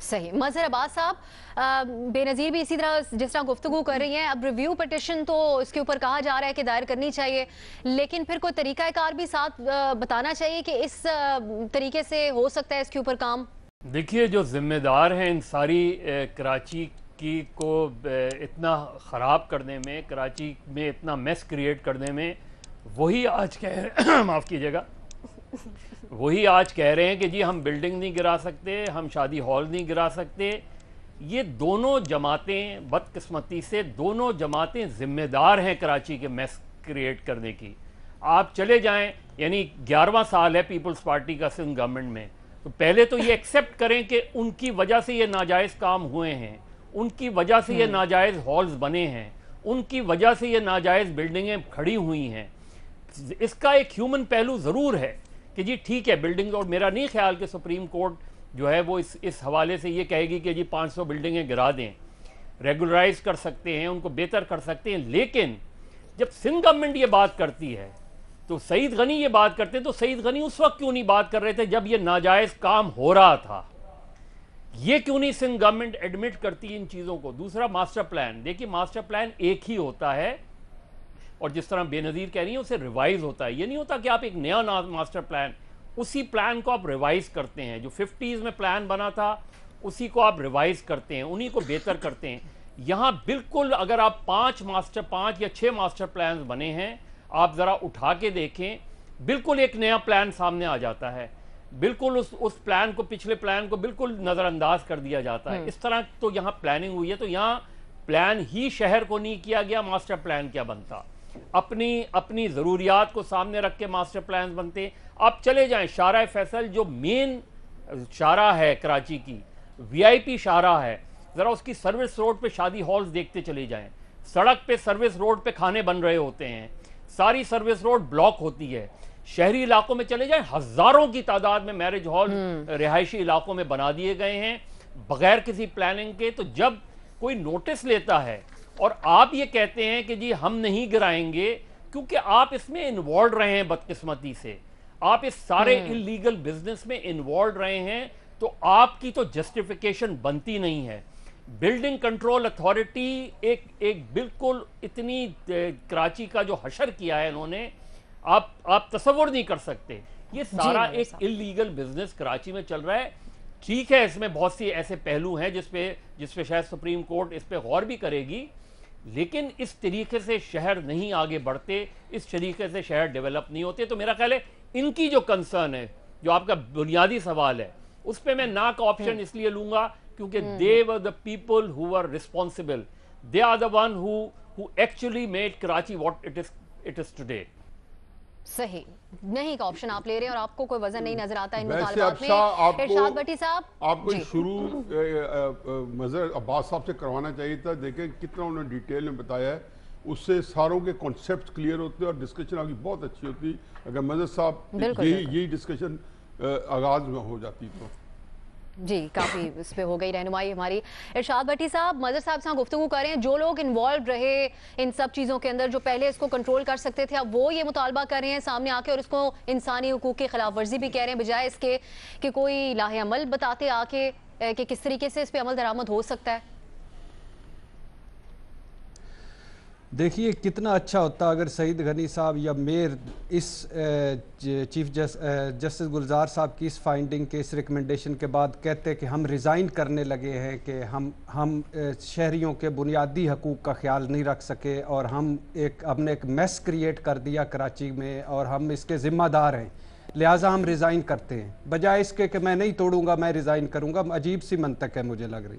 صحیح. مظہر عباس صاحب، بے نظیر بھی اسی طرح جس طرح گفتگو کر رہی ہیں. اب ریویو پٹیشن تو اس کے اوپر کہا جا رہا ہے کہ دائر کرنی چاہیے، لیکن پھر کوئی طریقہ کار بھی ساتھ بتانا چاہیے کہ اس طریقے سے ہو سکتا ہے اس کے اوپر کام. دیکھیے، جو ذمہ دار ہیں ان ساری کراچی کی کو اتنا خراب کرنے میں، کراچی میں اتنا میس کریٹ کرنے میں، وہی آج معاف کیجیے گا، وہی آج کہہ رہے ہیں کہ جی ہم بلڈنگ نہیں گرا سکتے، ہم شادی ہال نہیں گرا سکتے. یہ دونوں جماعتیں بدقسمتی سے دونوں جماعتیں ذمہ دار ہیں کراچی کے میس کریٹ کرنے کی. آپ چلے جائیں، یعنی 11واں سال ہے پیپلز پارٹی کا سندھ گورنمنٹ میں، تو پہلے تو یہ ایکسیپٹ کریں کہ ان کی وجہ سے یہ ناجائز کام ہوئے ہیں، ان کی وجہ سے یہ ناجائز ہالز بنے ہیں، ان کی وجہ سے یہ ناجائز بلڈنگیں کھڑی ہوئی ہیں. اس کا ایک ہیومن پہلو ضرور ہے کہ جی ٹھیک ہے بلڈنگ، اور میرا نہیں خیال کہ سپریم کورٹ جو ہے وہ اس حوالے سے یہ کہے گی کہ جی 500 بلڈنگیں گرا دیں. ریگولرائز کر سکتے ہیں، ان کو بہتر کر سکتے ہیں. لیکن جب سندھ گورنمنٹ یہ بات کرتی ہے تو سعید غنی یہ بات کرتے ہیں، تو سعید غنی اس وقت کیوں نہیں بات کر رہے تھے جب یہ ناجائز کام ہو رہا تھا؟ یہ کیوں نہیں سندھ گورنمنٹ ایڈمٹ کرتی ان چیزوں کو؟ دوسرا، ماسٹر پلان. دیکھیے ماسٹر پلان ایک ہی ہوتا ہے، اور جس طرح بے نظیر کہہ رہی ہیں اسے ریوائز ہوتا ہے. یہ نہیں ہوتا کہ آپ ایک نیا ماسٹر پلان، اسی پلان کو آپ ریوائز کرتے ہیں. جو 50s میں پلان بنا تھا اسی کو آپ ریوائز کرتے ہیں، انہی کو بہتر کرتے ہیں. یہاں بالکل اگر آپ 5 یا 6 ماسٹر پلانز بنے ہیں، آپ ذرا اٹھا کے دیکھیں، بالکل ایک نیا پلان سامنے آ جاتا ہے. بالکل اس پلان کو، پچھلے پلان کو بالکل نظر انداز کر دیا جاتا ہے. اس طرح تو یہاں پلاننگ ہوئی ہے. تو یہاں پلان ہی شہر کو نہیں کیا گیا، ماسٹر پلان کیا بنتا؟ اپنی ضروریات کو سامنے رکھ کے ماسٹر پلانز بنتے. آپ چلے جائیں شارع فیصل، جو مین شارع ہے کراچی کی، وی آئی پی شارع ہے، ذرا اس کی سروس روڈ پہ شادی ہالز دیکھتے چلے جائیں. سڑک پہ سروس روڈ پہ کھانے بن رہے ہوتے ہیں، ساری سروس روڈ بلاک ہوتی ہے. شہری علاقوں میں چلے جائیں، ہزاروں کی تعداد میں میرج ہال رہائشی علاقوں میں بنا دیے گئے ہیں بغیر کسی پلاننگ کے. تو جب کوئی نوٹس لیتا ہے اور آپ یہ کہتے ہیں کہ جی ہم نہیں گرائیں گے، کیونکہ آپ اس میں انوالوڈ رہے ہیں بدقسمتی سے، آپ اس سارے انلیگل بزنس میں انوالوڈ رہے ہیں، تو آپ کی تو جسٹیفیکیشن بنتی نہیں ہے. بلڈنگ کنٹرول اتھارٹی ایک بالکل اتنی کراچی کا جو حشر کیا ہے انہوں نے، آپ تصور نہیں کر سکتے. یہ سارا ایک انلیگل بزنس کراچی میں چل رہا ہے. ٹھیک ہے اس میں بہت سی ایسے پہلو ہیں جس پہ شاید سپریم کورٹ اس پہ غور بھی کرے گی، لیکن اس طریقے سے شہر نہیں آگے بڑھتے، اس طریقے سے شہر ڈیولپ نہیں ہوتے. تو میرا خیال ہے ان کی جو کنسرن ہے، جو آپ کا بنیادی سوال ہے، اس پہ میں نا کا آپشن اس لیے لوں گا کیونکہ they were the people who were responsible. They are the one who actually made Karachi what it is today. صحیح. نہیں کا آپشن آپ لے رہے ہیں اور آپ کو کوئی وزن نہیں نظر آتا ان ویسے مطالبات میں. ارشاد بٹی صاحب، آپ کو شروع مظہر عباس صاحب سے کروانا چاہیے تھا. دیکھیں کتنا انہوں نے ڈیٹیل میں بتایا ہے، اس سے ساروں کے کانسیپٹ کلیئر ہوتے ہیں اور ڈسکشن آپ کی بہت اچھی ہوتی. اگر مظہر صاحب یہی ڈسکشن آغاز میں ہو جاتی تو جی کافی اس پہ ہو گئی رہنمائی ہماری. ارشاد بٹی صاحب، مظہر صاحب سے گفتگو کریں، جو لوگ انوالوڈ رہے ان سب چیزوں کے اندر، جو پہلے اس کو کنٹرول کر سکتے تھے، اب وہ یہ مطالبہ کر رہے ہیں سامنے آ کے اور اس کو انسانی حقوق کی خلاف ورزی بھی کہہ رہے ہیں، بجائے اس کے کہ کوئی لاہ عمل بتاتے آ کے کہ کس طریقے سے اس پہ عمل درآمد ہو سکتا ہے. دیکھیے کتنا اچھا ہوتا اگر سعید غنی صاحب یا میئر اس چیف جسٹس گلزار صاحب کی اس فائنڈنگ کے، اس ریکمنڈیشن کے بعد کہتے کہ ہم ریزائن کرنے لگے ہیں کہ ہم شہریوں کے بنیادی حقوق کا خیال نہیں رکھ سکے اور ہم نے ایک میس کریٹ کر دیا کراچی میں اور ہم اس کے ذمہ دار ہیں، لہٰذا ہم ریزائن کرتے ہیں، بجائے اس کے کہ میں نہیں توڑوں گا میں ریزائن کروں گا. عجیب سی منطق ہے مجھے لگ رہی.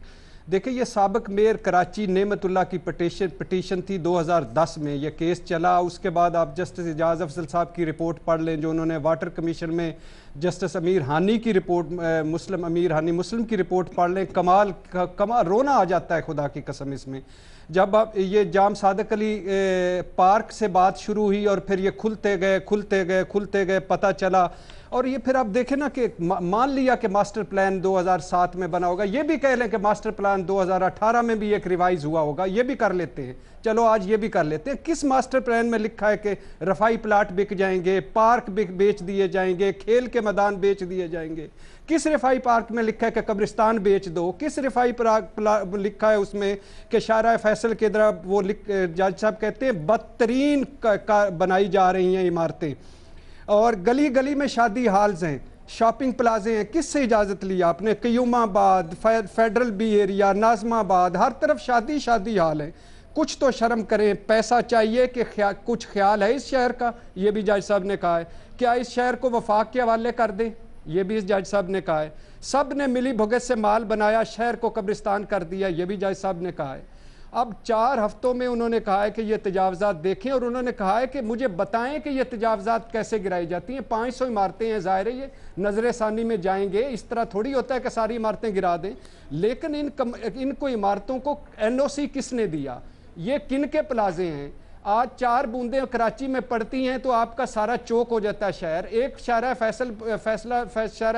دیکھیں یہ سابق میئر کراچی نعمت اللہ کی پٹیشن تھی 2010 میں، یہ کیس چلا. اس کے بعد آپ جسٹس اعجاز افضل صاحب کی رپورٹ پڑھ لیں جو انہوں نے واٹر کمیشن میں، جسٹس امیر ہانی کی رپورٹ، امیر ہانی مسلم کی رپورٹ پڑھ لیں. کمال رونا آ جاتا ہے خدا کی قسم اس میں. جب اب یہ جام صادق علی پارک سے بات شروع ہوئی اور پھر یہ کھلتے گئے پتہ چلا اور یہ پھر آپ دیکھیں نا کہ مان لیا کہ ماسٹر پلان 2007 میں بنا ہوگا, یہ بھی کہہ لیں کہ ماسٹر پلان 2018 میں بھی ایک ریوائز ہوا ہوگا, یہ بھی کر لیتے ہیں, چلو آج یہ بھی کر لیتے ہیں. کس ماسٹر پلان میں لکھا ہے کہ رفائی پلاٹ بک جائیں گے, پارک بیچ دیے جائیں گے, کھیل کے میدان بیچ دیے جائیں گے؟ کس رفائی پارک میں لکھا ہے کہ قبرستان بیچ دو؟ کس رفائی پارک لکھا ہے اس میں کہ شارع فیصل کے طرف وہ جج صاحب کہتے ہیں بدترین بنائی جا رہی ہیں عمارتیں, اور گلی گلی میں شادی ہالز ہیں, شاپنگ پلازے ہیں؟ کس سے اجازت لی آپ نے؟ قیوم آباد, فیڈرل بی ایریا, ناظم آباد, ہر طرف شادی ہال ہیں. کچھ تو شرم کریں, پیسہ چاہیے کہ کچھ خیال ہے اس شہر کا؟ یہ بھی جج صاحب نے کہا ہے. کیا اس شہر کو وفاق کے حوالے کر دیں؟ یہ بھی اس جج صاحب نے کہا ہے. سب نے ملی بھگت سے مال بنایا, شہر کو قبرستان کر دیا, یہ بھی جج صاحب نے کہا ہے. اب 4 ہفتوں میں انہوں نے کہا ہے کہ یہ تجاوزات دیکھیں, اور انہوں نے کہا ہے کہ مجھے بتائیں کہ یہ تجاوزات کیسے گرائی جاتی ہیں. 500 عمارتیں ہیں, ظاہر ہے یہ نظر ثانی میں جائیں گے, اس طرح تھوڑی ہوتا ہے کہ ساری عمارتیں گرا دیں. لیکن ان کو عمارتوں کو NOC کس نے دیا؟ یہ کن کے پلازے ہیں؟ آج 4 بوندیں کراچی میں پڑتی ہیں تو آپ کا سارا چوک ہو جاتا ہے شہر. ایک شارع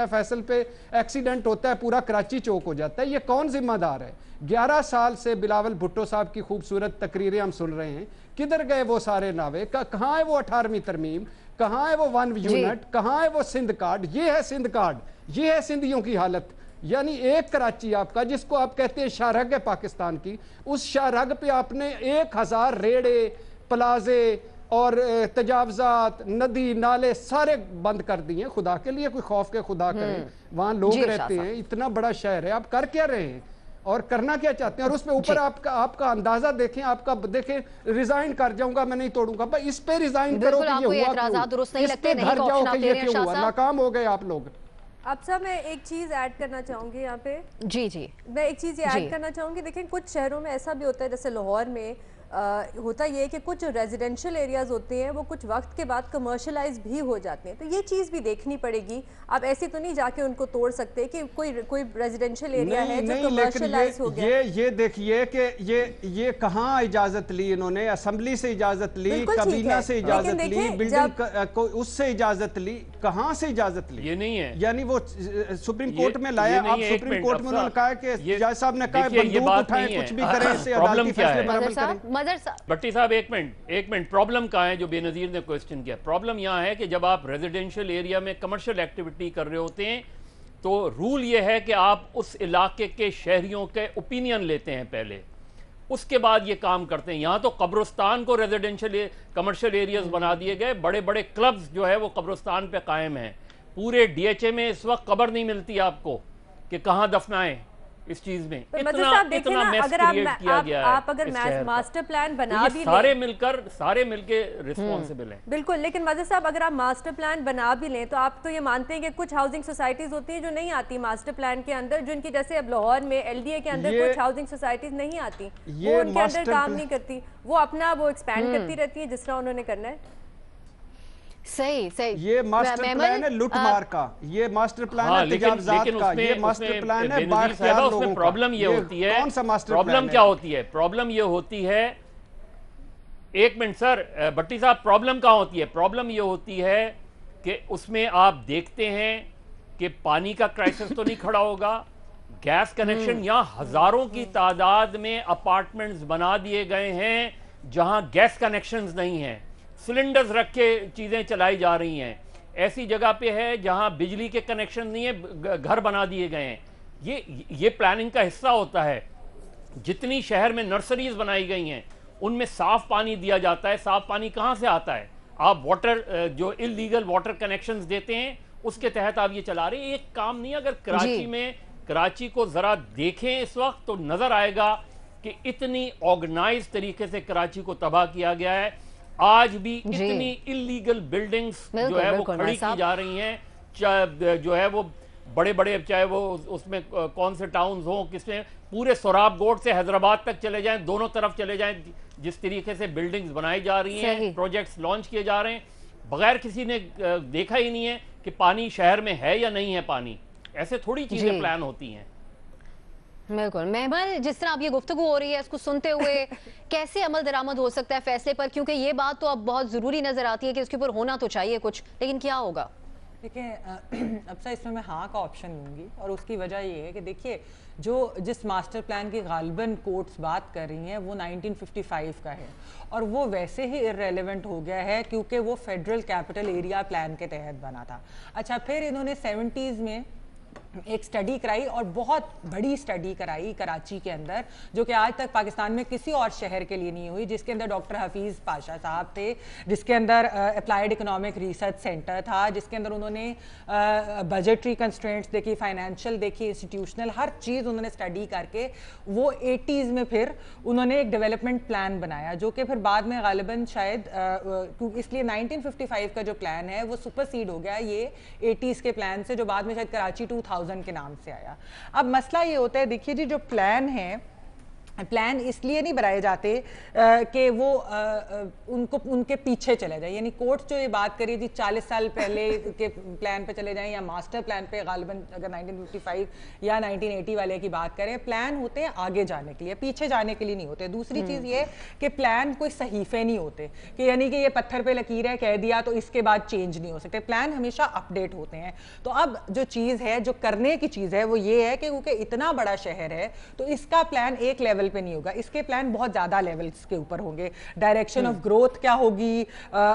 فیصل پہ ایکسیڈنٹ ہوتا ہے, پورا کراچی چوک ہو جاتا ہے. یہ کون ذمہ دار ہے؟ 11 سال سے بلاول بھٹو صاحب کی خوبصورت تقریریں ہم سن رہے ہیں. کدھر گئے وہ سارے نعوے؟ کہاں ہے وہ 18ویں ترمیم؟ کہاں ہے وہ 1 یونٹ؟ کہاں ہے وہ سندھ کارڈ؟ یہ ہے سندھ کارڈ, یہ ہے سندھیوں کی حالت. یعنی ایک کراچی آپ کا, جس کو آپ کہتے ہیں شاہرگ ہے پاکستان کی, اس شاہرگ پہ آپ نے 1000 ریڑے, پلازے اور تجاوزات, ندی نالے سارے بند کر دیے. خدا کے لیے کوئی خوف کے خدا کرے, وہاں لوگ رہتے ہیں, اتنا بڑا شہر ہے, آپ کر کیا رہے ہیں اور کرنا کیا چاہتے ہیں؟ اور اس پہ اوپر آپ کا اندازہ دیکھیں, آپ کا دیکھیں ریزائن کر جاؤں گا, میں نہیں توڑوں گا. بھائی اس پہ ریزائن کرو کہ یہ ہوا کیوں, اس پہ گھر جاؤ کہ یہ کیوں ہوا, ناکام ہو گئے آپ لوگ. اب صاحب میں ایک چیز ایڈ کرنا چاہوں گی یہاں پہ. جی میں ایک چیز یہ ایڈ کرنا چاہوں گی. دیکھیں کچھ شہروں میں ایسا بھی ہوتا ہے, جیسے لاہور میں ہوتا یہ ہے کہ کچھ ریزیڈینشل ایریاز ہوتے ہیں وہ کچھ وقت کے بعد کمرشلائز بھی ہو جاتے ہیں, تو یہ چیز بھی دیکھنی پڑے گی. آپ ایسے تو نہیں جا کے ان کو توڑ سکتے کہ کوئی ریزیڈینشل ایریا ہے جو کمرشلائز ہو گیا. یہ دیکھیے کہ یہ کہاں اجازت لی انہوں نے؟ اسمبلی سے اجازت لی, کابینہ سے اجازت لی, بلڈنگ اس سے اجازت لی, کہاں سے اجازت لی؟ یہ نہیں ہے, یعنی وہ سپریم کورٹ میں لایا. آپ سپریم کورٹ میں انہوں نے کہا کہ جج صاحب نے کہا بندوق اٹھائیں, کچھ بھی کریں, اس سے عدالتی فیصلے پر عمل کریں. بٹی صاحب ایک منٹ, پرابلم کہاں ہے جو بے نظیر نے کوئسچن کیا؟ پرابلم یہاں ہے کہ جب آپ ریزیڈینشل ایریا میں کمرشل ایکٹیویٹی کر رہے ہوتے ہیں تو رول یہ ہے کہ آپ اس علاقے کے شہریوں کے اوپینین لیتے ہیں پہلے, اس کے بعد یہ کام کرتے ہیں. یہاں تو قبرستان کو ریزیڈینشل کمرشل ایریاز بنا دیے گئے, بڑے بڑے کلبز جو ہے وہ قبرستان پہ قائم ہیں. پورے DHA میں اس وقت قبر نہیں ملتی آپ کو کہ کہاں دفنائیں. اس چیز میں اتنا میس کریٹ کیا گیا ہے. آپ اگر ماسٹر پلان بنا بھی لیں, سارے مل کے ریسپانسبل ہیں. بالکل, لیکن مظہر صاحب اگر آپ ماسٹر پلان بنا بھی لیں تو آپ تو یہ مانتے ہیں کہ کچھ ہاؤسنگ سوسائٹیز ہوتی ہیں جو نہیں آتی ماسٹر پلان کے اندر, جو ان کی جیسے اب لاہور میں LDA کے اندر کچھ ہاؤسنگ سوسائٹیز نہیں آتی, وہ ان کے اندر کام نہیں کرتی, وہ اپنا وہ ایکسپینڈ کرتی رہتی ہیں جس طرح انہوں نے کرنا ہے. صحیح. یہ ماسٹر پلان ہے لٹ مار کا, یہ ماسٹر پلان ہے تجاوزات کا, یہ ماسٹر پلان ہے بااختیار لوگوں کا. پرابلم یہ ہوتی ہے, کون سا ماسٹر پلان ہے؟ پرابلم کیا ہوتی ہے؟ پرابلم یہ ہوتی ہے, ایک منٹ سر بٹی صاحب, پرابلم کہاں ہوتی ہے؟ پرابلم یہ ہوتی ہے کہ اس میں آپ دیکھتے ہیں کہ پانی کا کرائسس تو نہیں کھڑا ہوگا, گیس کنیکشن یہاں ہزاروں کی تعداد میں اپارٹمنٹس بنا دیے گئے ہیں جہاں گیس کنیکشنز نہیں ہیں, سلنڈرز رکھ کے چیزیں چلائی جا رہی ہیں. ایسی جگہ پہ ہے جہاں بجلی کے کنیکشن نہیں ہیں, گھر بنا دیے گئے ہیں. یہ پلاننگ کا حصہ ہوتا ہے. جتنی شہر میں نرسریز بنائی گئی ہیں ان میں صاف پانی دیا جاتا ہے. صاف پانی کہاں سے آتا ہے؟ آپ واٹر جو اللیگل واٹر کنیکشنز دیتے ہیں اس کے تحت آپ یہ چلا رہے ہیں. ایک کام نہیں. اگر کراچی میں کراچی کو ذرا دیکھیں اس وقت تو نظر آئے گا کہ اتنی آرگنائز طریقے سے کراچی کو تباہ کیا گیا ہے. آج بھی اتنی اللیگل بلڈنگز جو ہے وہ کھڑی کی جا رہی ہیں, جو ہے وہ بڑے بڑے, چاہے وہ اس میں کون سے ٹاؤنز ہوں, کس میں, پورے سوراب گوٹ سے حیدرآباد تک چلے جائیں, دونوں طرف چلے جائیں, جس طریقے سے بلڈنگز بنائی جا رہی ہیں, پروجیکٹس لانچ کیے جا رہے ہیں, بغیر کسی نے دیکھا ہی نہیں ہے کہ پانی شہر میں ہے یا نہیں ہے پانی. ایسے تھوڑی چیزیں پلان ہوتی ہیں. بالکل. محمل, جس طرح اب یہ گفتگو ہو رہی ہے اس کو سنتے ہوئے کیسے عمل درآمد ہو سکتا ہے فیصلے پر؟ کیونکہ یہ بات تو اب بہت ضروری نظر آتی ہے کہ اس کے اوپر ہونا تو چاہیے کچھ, لیکن کیا ہوگا؟ دیکھیں اب سے اس میں میں ہاں کا آپشن لوں گی، اور اس کی وجہ یہ ہے کہ دیکھیے جس ماسٹر پلان کی غالباً کورٹس بات کر رہی ہیں وہ 1955 کا ہے، اور وہ ویسے ہی irrelevant ہو گیا ہے کیونکہ وہ فیڈرل کیپٹل ایریا پلان کے تحت بنا تھا۔ اچھا پھر انہوں نے 70s میں ایک سٹڈی کرائی، اور بہت بڑی سٹڈی کرائی کراچی کے اندر، جو کہ آج تک پاکستان میں کسی اور شہر کے لیے نہیں ہوئی، جس کے اندر ڈاکٹر حفیظ پاشا صاحب تھے، جس کے اندر اپلائیڈ اکنامک ریسرچ سینٹر تھا، جس کے اندر انہوں نے بجٹری کنسٹرینٹس دیکھی، فائنینشیل دیکھی، انسٹیٹیوشنل، ہر چیز انہوں نے سٹڈی کر کے وہ 80s میں پھر انہوں نے ایک ڈیولپمنٹ پلان بنایا، جو کہ پھر بعد میں غالباً شاید اس لیے 1955 کا جو پلان ہے وہ سپر سیڈ ہو گیا یہ 80s کے پلان سے، جو بعد میں شاید کراچی 2000 کے نام سے آیا۔ اب مسئلہ یہ ہوتا ہے، دیکھیے جی جو پلان ہے، پلان اس لیے نہیں بنائے جاتے کہ وہ ان کے پیچھے چلے جائیں، یعنی کورٹ جو یہ بات کری تھی 40 سال پہلے کے پلان پہ چلے جائیں یا ماسٹر پلان پہ، غالباً اگر 1955 یا 1980 والے کی بات کریں، پلان ہوتے ہیں آگے جانے کے لیے، پیچھے جانے کے لیے نہیں ہوتے۔ دوسری چیز یہ کہ پلان کوئی صحیفے نہیں ہوتے کہ یعنی کہ یہ پتھر پہ لکیر ہے کہہ دیا تو اس کے بعد چینج نہیں ہو سکتے، پلان ہمیشہ اپ ڈیٹ ہوتے ہیں۔ تو اب جو چیز ہے، جو کرنے کی چیز ہے وہ یہ ہے کہ کیونکہ اتنا بڑا شہر ہے تو اس کا پلان ایک لیول پہ نہیں ہوگا، اس کے پلان بہت زیادہ لیولز کے اوپر ہوں گے۔ ڈائریکشن آف گروتھ کیا ہوگی،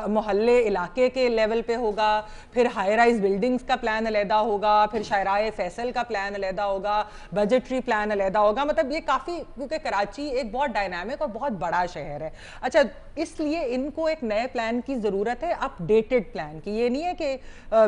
محلے علاقے کے لیول پہ ہوگا، پھر ہائی رائز بلڈنگز کا پلان علیحدہ ہوگا، پھر شاہراہ فیصل کا پلان علیحدہ ہوگا، بجٹری پلان علیحدہ ہوگا، مطلب یہ کافی، کیونکہ کراچی ایک بہت ڈائنامک اور بہت بڑا شہر ہے۔ اچھا اس لیے ان کو ایک نئے پلان کی ضرورت ہے، اپ ڈیٹڈ پلان کی، یہ نہیں ہے کہ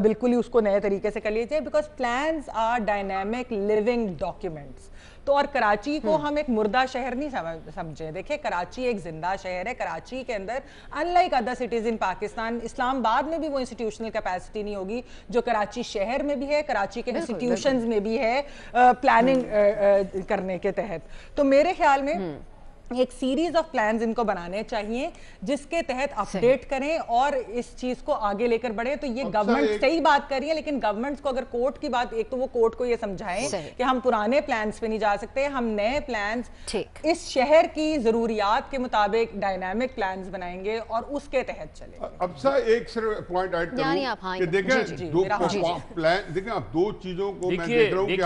بالکل ہی اس کو نئے طریقے سے کر لیجیے، because plans are dynamic living documents. تو اور کراچی کو ہم ایک مردہ شہر نہیں سمجھیں، دیکھیں کراچی ایک زندہ شہر ہے۔ کراچی کے اندر unlike other cities in Pakistan, Islamabad میں بھی وہ انسٹیٹیوشنل کیپیسٹی نہیں ہوگی جو کراچی شہر میں بھی ہے، کراچی کے انسٹیٹیوشنز میں بھی ہے پلاننگ کرنے کے تحت۔ تو میرے خیال میں ایک سیریز آف پلانز ان کو بنانے چاہیے جس کے تحت اپڈیٹ کریں اور اس چیز کو آگے لے کر بڑھیں۔ تو یہ گورنمنٹ صحیح بات کر رہی ہے، لیکن گورنمنٹس کو اگر کورٹ کی بات، ایک تو وہ کورٹ کو یہ سمجھائیں کہ ہم پرانے پلانز پہ نہیں جا سکتے، ہم نئے پلانز اس شہر کی ضروریات کے مطابق ڈائنامک پلانز بنائیں گے اور اس کے تحت چلیں گے۔ اب سر ایک صرف پوائنٹ ایڈ کروں کہ دیکھیں دو پلان، دیکھیں اب دو چیزوں کو میں دیکھ رہا ہوں کہ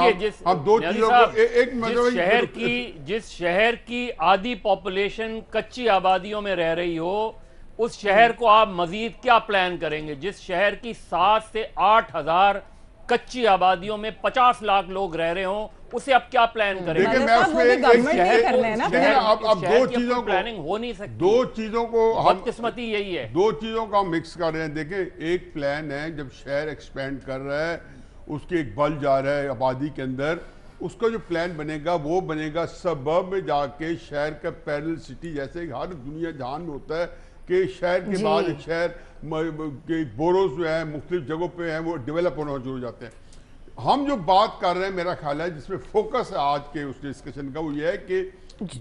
ہم دو چیزوں کو ایک جس شہر کی آدھی پاپولیشن کچی آبادیوں میں رہ رہی ہو، اس شہر کو آپ مزید کیا پلان کریں گے؟ جس شہر کی 7 سے 8 ہزار کچی آبادیوں میں 50 لاکھ لوگ رہ رہے ہوں، اسے اب کیا پلان کریں گے؟ اب دو چیزوں پلاننگ ہو نہیں سکتی، دو چیزوں کو بدقسمتی یہی ہے، دو چیزوں کو ہم مکس کر رہے ہیں۔ دیکھیں ایک پلان ہے جب شہر ایکسپینڈ کر رہا ہے، اس کے ایک بل جا رہا ہے آبادی کے اندر، اس کا جو پلان بنے گا وہ بنے گا سبب میں جا کے شہر کا پیرل سٹی، جیسے ہر دنیا جہان میں ہوتا ہے کہ شہر کے بعد ایک شہر کے بوروز جو ہیں مختلف جگہوں پہ ہیں وہ ڈیولپ ہونا شروع ہو جاتے ہیں۔ ہم جو بات کر رہے ہیں میرا خیال ہے جس میں فوکس ہے آج کے اس ڈسکشن کا وہ یہ ہے کہ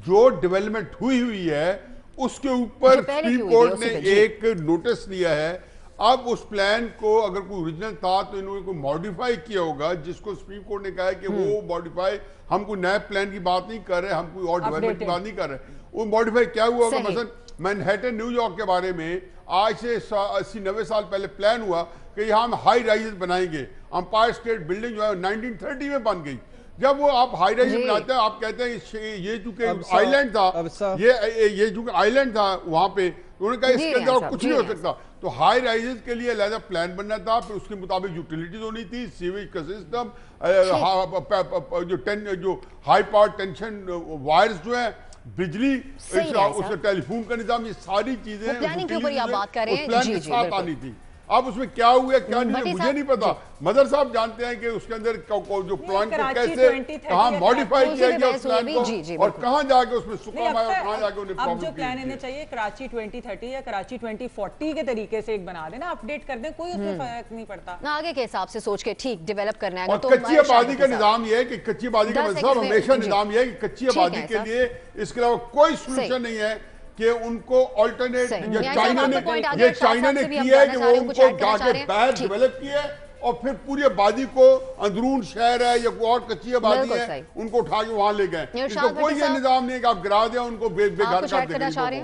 جو ڈیولپمنٹ ہوئی ہے اس کے اوپر سپریم کورٹ نے ایک نوٹس لیا ہے۔ اب اس پلان کو اگر کوئی اوریجنل تھا تو انہوں نے کوئی موڈیفائی کیا ہوگا، جس کو سپریم کورٹ نے کہا ہے کہ وہ موڈیفائی، ہم کوئی نئے پلان کی بات نہیں کر رہے، ہم کوئی اور ڈیولپمنٹ کی بات نہیں کر رہے، وہ موڈیفائی کیا ہوا ہوگا۔ مثلا مینہٹن نیو یارک کے بارے میں آج سے 80-90 سال پہلے پلان ہوا کہ یہاں ہم ہائی رائزز بنائیں گے، امپائر اسٹیٹ بلڈنگ جو ہے 1930 میں بن گئی۔ جب وہ آپ ہائی رائز بناتے ہیں آپ کہتے ہیں یہ چونکہ آئی لینڈ تھا، یہ چونکہ آئی لینڈ تھا وہاں پہ، انہوں نے کہا اس کے اندر کچھ نہیں ہو سکتا، تو ہائی رائزز کے لیے علیحدہ پلان بننا تھا، پھر اس کے مطابق یوٹیلیٹیز ہونی تھی، سیویج کا سسٹم، جو ہائی پاور ٹینشن وائرز جو ہیں، بجلی، اس کا ٹیلی فون کا نظام، یہ ساری چیزیں پلاننگ کے اوپر آپ بات کر رہے ہیں، پلان کے ساتھ آنی تھی۔ اب اس میں کیا ہوا ہے کیا نہیں مجھے نہیں پتا، مدر صاحب جانتے ہیں کہ اس کے اندر جو پلان کو کیسے کہاں موڈیفائی کیا گیا اس پلان کو اور کہاں جا کے اس میں سکام آیا اور کہاں جا کے انہیں پرابلم اب جو پلان انہیں چاہیے کراچی 2030 یا کراچی 2040 کے طریقے سے ایک بنا دینا، اپڈیٹ کر دیں، کوئی اس میں فرق نہیں پڑتا۔ آگے کے حساب سے سوچ کے ٹھیک ڈیولپ کرنا ہے۔ اور کچی آبادی کا نظام یہ ہے کہ کچی آبادی کا مطلب ہمیشہ نظام یہ ہے کہ کچی آبادی کے لیے اس کے علاوہ کوئی سولوشن نہیں ہے کہ ان کو آلٹرنیٹ، یہ چائنا نے کیا ہے کہ وہ ان کو جا کے باہر ڈیولپ کیا ہے اور پھر پوری آبادی کو اندرون شہر ہے یا کوئی اور کچی آبادی ہے ان کو اٹھا کے وہاں لے گئے۔ اس کو کوئی یہ نظام نہیں ہے کہ آپ گرا دیں ان کو بے گھر کر دیں۔